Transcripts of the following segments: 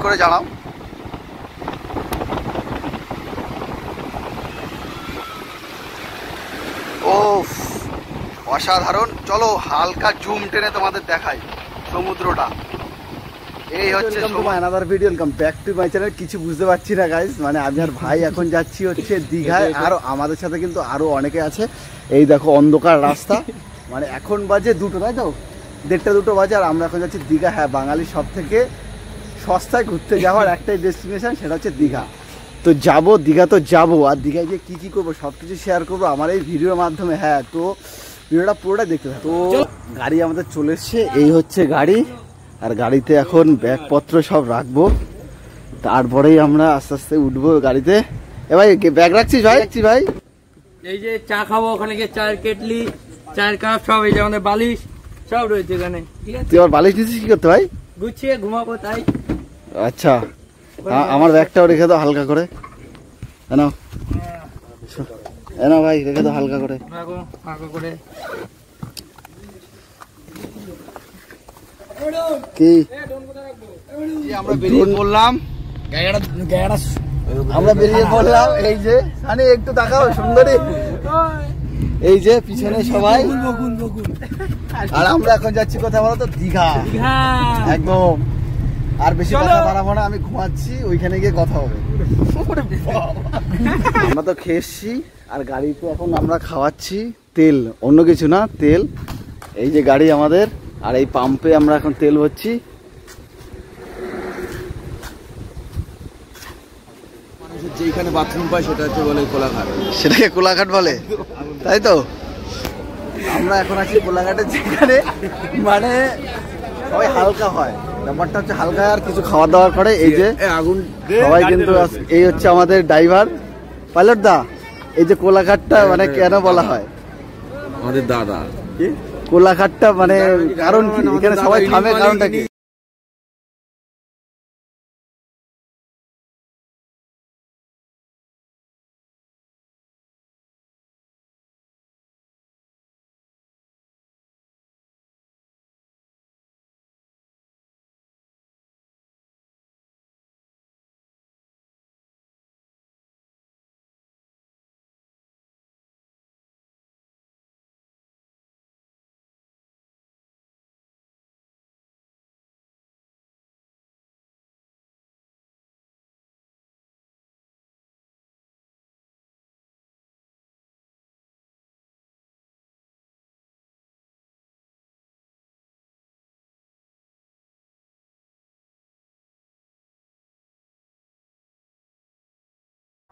করে জানাও। ও অসাধারণ। চলো হালকা জুম টেনে তোমাদের দেখাই সমুদ্রটা। এই হচ্ছে another video, welcome back to my channel. কিছু বুঝতে পারছি না গাইস, মানে আমি আর ভাই এখন যাচ্ছি হচ্ছে দীঘায়, আর আমাদের সাথে কিন্তু আরো অনেকে আছে। এই দেখো অন্ধকার রাস্তা, মানে এখন বাজে 2টো, তাই তো 1:30-2টো বাজে, আর আমরা এখন যাচ্ছি দীঘা। হ্যাঁ, বাঙালির সব থেকে সস্তায় ঘুরতে যাওয়ার একটাই ডেস্টিনেশন, সেটা হচ্ছে দীঘা। তো যাবো দীঘা, তো যাবো, আর দীঘায় গিয়ে কী কী করবো সব কিছু শেয়ার করবো আমার এই ভিডিওর মাধ্যমে। হ্যাঁ, তো ভিডিওটা পুরোটা দেখতে থাকো। তো গাড়ি আমাদের চলে এসছে, এই হচ্ছে গাড়ি, আর গাড়িতে এখন ব্যাগপত্র সব রাখবো, তারপরেই আমরা আস্তে আস্তে উঠবো গাড়িতে। এ ভাই ব্যাগ রাখছিস ভাই? রাখছি ভাই। এই যে চা খাবো, ওখানে গিয়ে চায়ের কেটলি, চায়ের কাপ সব, এই যে আমাদের বালিশ সব রয়েছে এখানে। ঠিক আছে, তুই আমার বালিশ নিচ্ছিস কি করতে ভাই? গুছিয়ে ঘুমাবো তাই। আচ্ছা, আমার ব্যাগটাও রেখে দাও হালকা করে। এনাও এনাও ভাই, রেখে দাও হালকা করে। কি আমরা বেরিয়ে পড়লাম, আমরা বেরিয়ে পড়লাম। এই যে সানি একটু তাকাও, সুন্দরী, এই যে পিছনে সবাই, আর আমরা এখন যাচ্ছি কোথায় বলো তো? দীঘা একদম। আর বেশি কথা বাড়াবো না, আমি ঘুমাচ্ছি, ওইখানে গিয়ে কথা হবে। আমরা তো খেয়ে এসছি, আর গাড়িতে এখন আমরা খাওয়াচ্ছি তেল, অন্য কিছু না, তেল। এই যে গাড়ি আমাদের, আর এই পাম্পে আমরা এখন তেল ভরছি। যেখানে বাথরুম পায় সেটা হচ্ছে বলে কোলাঘাট, সেটাকে কোলাঘাট বলে, তাই তো? আমরা এখন আছি কোলাঘাটে, যেখানে মানে সবাই হালকা হয়, ব্যাপারটা হচ্ছে হালকা, আর কিছু খাওয়া দাওয়া করে। এই যে আগুন সবাই কিন্তু, এই হচ্ছে আমাদের ড্রাইভার পাইলট দা। এই যে কোলাঘাটটা মানে কেন বলা হয় আমাদের দাদা, কোলাঘাটটা মানে কারণ কি, এখানে সবাই থামে, কারণটা কি?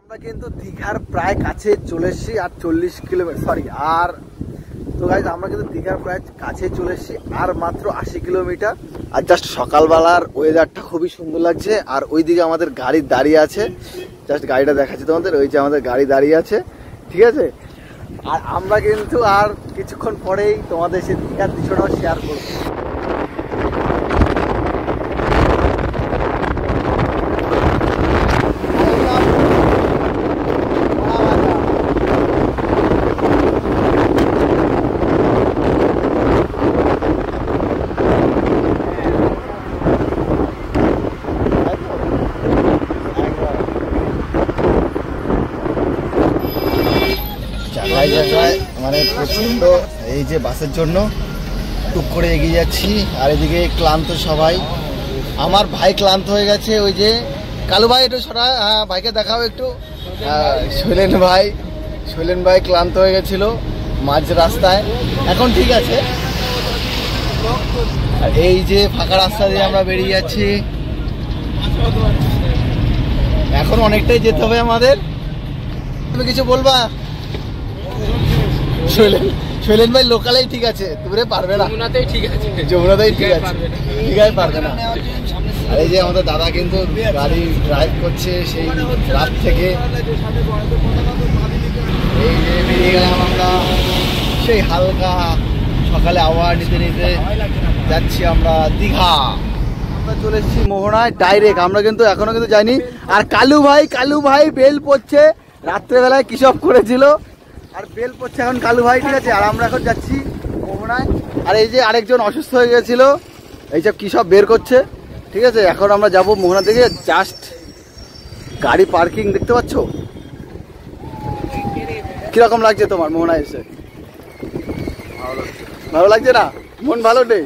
আমরা কিন্তু দীঘার প্রায় কাছে চলে এসেছি, আর 40 কিলোমিটার, সরি, আর তো গাইজ আমরা কিন্তু দীঘার প্রায় কাছে চলে এসেছি, আর মাত্র 80 কিলোমিটার। আর জাস্ট সকালবেলার ওয়েদারটা খুবই সুন্দর লাগছে, আর ওইদিকে আমাদের গাড়ি দাঁড়িয়ে আছে, জাস্ট গাড়িটা দেখাচ্ছি তোমাদের, ওই যে আমাদের গাড়ি দাঁড়িয়ে আছে, ঠিক আছে? আর আমরা কিন্তু আর কিছুক্ষণ পরেই তোমাদের সেই দীঘার দৃশ্যটাও শেয়ার করবো। মানে প্রচন্ড, এই যে বাসের জন্য টুক করে এগিয়ে যাচ্ছি, আর এদিকে ক্লান্ত সবাই। আমার ভাই ক্লান্ত হয়ে গেছে, ওই যে কালু ভাই একটু সরা, হ্যাঁ ভাইকে দেখাও একটু। শৈলেন ভাই ক্লান্ত হয়ে গেছিল মাঝ রাস্তায়, এখন ঠিক আছে। আর এই যে ফাঁকা রাস্তা দিয়ে আমরা বেরিয়ে যাচ্ছি, এখন অনেকটাই যেতে হবে আমাদের। তুমি কিছু বলবা? শৈলেন ভাই লোকালেই ঠিক আছে, দূরে পারবে না, যমুনাতেই ঠিক আছে, দীঘায় পারবে না। আর এই যে আমাদের দাদা কিন্তু গাড়ি ড্রাইভ করছে সেই রাত থেকে। এই যে বেরিয়ে গেলাম আমরা সেই হালকা সকালে আবহাওয়া নিতে নিতে, যাচ্ছি আমরা দীঘা। আমরা চলে এসেছি মোহনায় ডাইরেক্ট, আমরা কিন্তু এখনো কিন্তু যাইনি। আর কালু ভাই বেল পড়ছে, রাত্রেবেলায় কি সব করেছিল, আর বেল পড়ছে এখন কালু ভাই, ঠিক আছে? আর আমরা এখন যাচ্ছি মোহনায়। আর এই যে আরেকজন অসুস্থ হয়ে গেছিল, এইসব কি সব বের করছে, ঠিক আছে, এখন আমরা যাব মোহনা থেকে। জাস্ট গাড়ি পার্কিং দেখতে পাচ্ছ? কিরকম লাগছে তোমার মোহনা এসে? ভালো লাগছে না? মন ভালো নেই?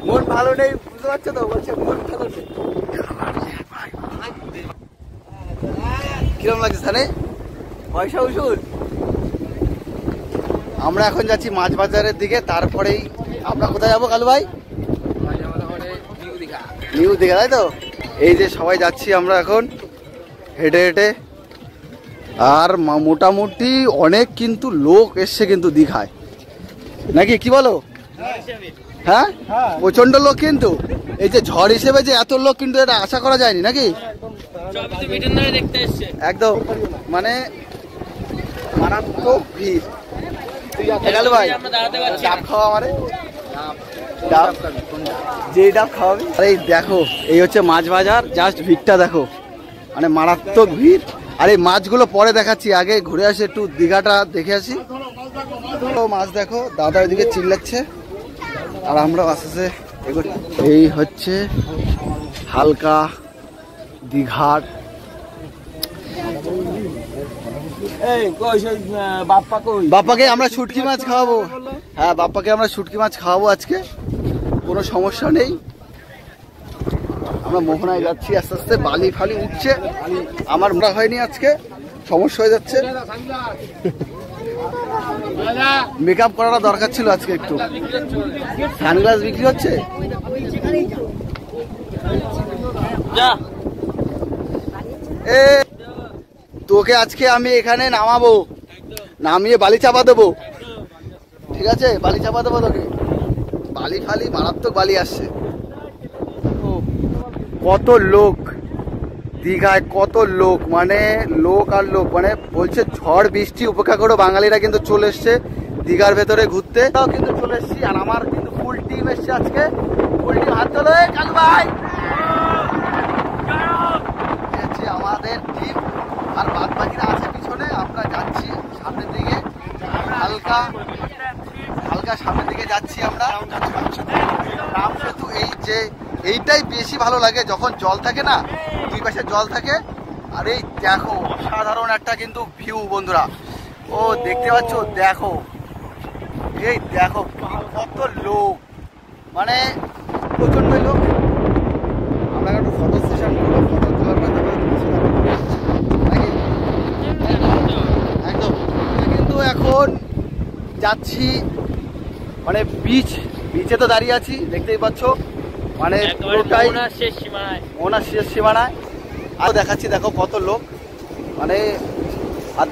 মন ভালো নেই বুঝতে পারছো তো? বলছে মন ভালো নেই। কিরকম লাগছে স্যারে? পয়সা উসুল। আমরা এখন যাচ্ছি মাছ বাজারের দিকে, তারপরেই আমরা কোথায় যাবো কালু ভাই? নিউ দীঘা, তাই তো? এই যে সবাই যাচ্ছি আমরা এখন হেঁটে হেঁটে। আর মোটামুটি অনেক কিন্তু লোক এসছে কিন্তু দীঘায়, নাকি কি বলো? হ্যাঁ, প্রচন্ড লোক কিন্তু। এই যে ঝড় হিসেবে যে এত লোক, কিন্তু এটা আশা করা যায়নি, নাকি? একদম মানে মারাত্মক ভিড়। ভাই ডাব খাওয়া, আমারে ডাব, যে ডাব খাওয়াবি। আরে দেখো, এই হচ্ছে মাছ বাজার। জাস্ট ভিড়টা দেখো, মানে মারাত্মক ভিড়। আর এই মাছগুলো পরে দেখাচ্ছি, আগে ঘুরে আসি একটু, দীঘাটা দেখে আসি। মাছ দেখো, দাদা ওইদিকে চিল্লাচ্ছে আর আমরা আস্তে আস্তে এগোচ্ছি। এই হচ্ছে হালকা দীঘার। বাপ্পাকে আমরা শুটকি মাছ খাওয়াবো। হ্যাঁ, বাপ্পাকে আমরা শুটকি মাছ খাওয়াবো আজকে, কোনো সমস্যা নেই। আমরা মোহনায় যাচ্ছি আস্তে আস্তে। বালি ফালি উঠছে, আমার মনে হয়নি আজকে, সমস্যা হয়ে যাচ্ছে। মেকআপ করাটা দরকার ছিল আজকে একটু। সানগ্লাস বিক্রি হচ্ছে। তোকে আজকে আমি এখানে নামাবো, নামিয়ে বালি চাপা দেবো, ঠিক আছে? বালি চাপা দেবো তোকে। বালি ফালি মারাত্মক বালি আসছে। কত লোক দীঘায়, কত লোক, মানে লোক আর লোক। মানে বলছে ঝড় বৃষ্টি উপেক্ষা করে বাঙালিরা কিন্তু চলে এসছে দীঘার ভেতরে ঘুরতে। তাও কিন্তু চলে এসছি, আর আমার কিন্তু ফুল টিম এসছে আজকে। ফুল টিম হাত তোলে কালু ভাই। আমাদের টিম আর বাদ বাকিরা আছে পিছনে। আমরা যাচ্ছি সামনের দিকে, হালকা হালকা সামনের দিকে যাচ্ছি আমরা। রাম সেতু, এই যে এইটাই বেশি ভালো লাগে যখন জল থাকে না, দুই পাশে জল থাকে। আর এই দেখো অসাধারণ একটা কিন্তু ভিউ বন্ধুরা। ও দেখতে পাচ্ছ, দেখো এই দেখো কত লোক, মানে প্রচন্ড লোক। আমরা একটু ফটো সেশন করবো, ফটো তোলার একদম। কিন্তু এখন যাচ্ছি মানে বিচে তো দাঁড়িয়ে আছি, দেখতেই পাচ্ছ, মানে পুরোটাই ওনার শেষ সীমানায়। আরো দেখাচ্ছি, দেখো কত লোক, মানে আর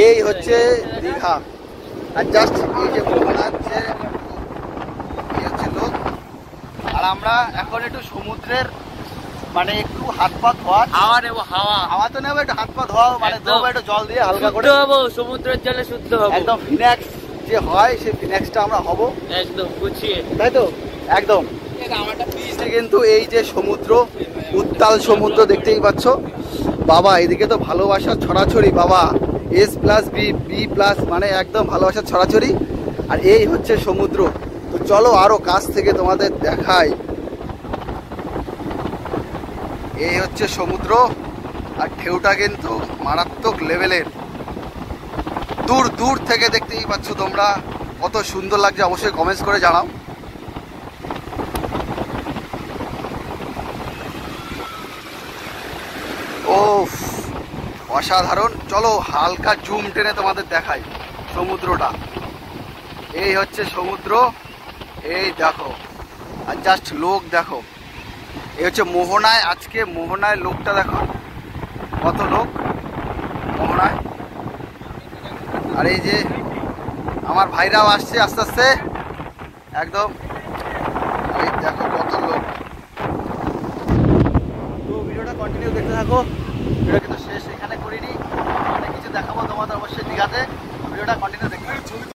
এই হচ্ছে দীঘা। আর জাস্ট এই যে মোহনা হচ্ছে, এই হচ্ছে লোক। আর আমরা এখন একটু সমুদ্রের মানে একটু হাত পা ধোয়া, হাওয়া তো নেবো, একটু হাত পা ধোয়া, মানে দেবো একটু জল দিয়ে হালকা করে। সমুদ্রের জলে শুদ্ধ হবো, একদম ফিনাক্স যে হয় সেই ফিনাক্সটা আমরা হবো একদম গুছিয়ে, তাই তো? একদম। কিন্তু এই যে সমুদ্র, উত্তাল সমুদ্র দেখতেই পাচ্ছ বাবা। এদিকে তো ভালোবাসার ছড়াছড়ি বাবা, S+B+, মানে একদম ভালোবাসার ছড়াছড়ি। আর এই হচ্ছে সমুদ্র। তো চলো আরো কাছ থেকে তোমাদের দেখাই। এই হচ্ছে সমুদ্র, আর ঢেউটা কিন্তু মারাত্মক লেভেলের। দূর দূর থেকে দেখতেই পাচ্ছ তোমরা, কত সুন্দর লাগছে, অবশ্যই কমেন্টস করে জানাও। ও অসাধারণ। চলো হালকা জুম টেনে তোমাদের দেখাই সমুদ্রটা। এই হচ্ছে সমুদ্র, এই দেখো। আর জাস্ট লোক দেখো, এই হচ্ছে মোহনায়। আজকে মোহনায় লোকটা দেখো, কত লোক মোহনায়। আর এই যে আমার ভাইরাও আসছে আস্তে আস্তে একদম। এই দেখো কত লোক। তো ভিডিওটা কন্টিনিউ দেখতে থাকো, ভিডিও কিন্তু শেষ এখানে করিনি, অনেক কিছু দেখাবো তোমাদের অবশ্যই দীঘাতে। ভিডিওটা কন্টিনিউ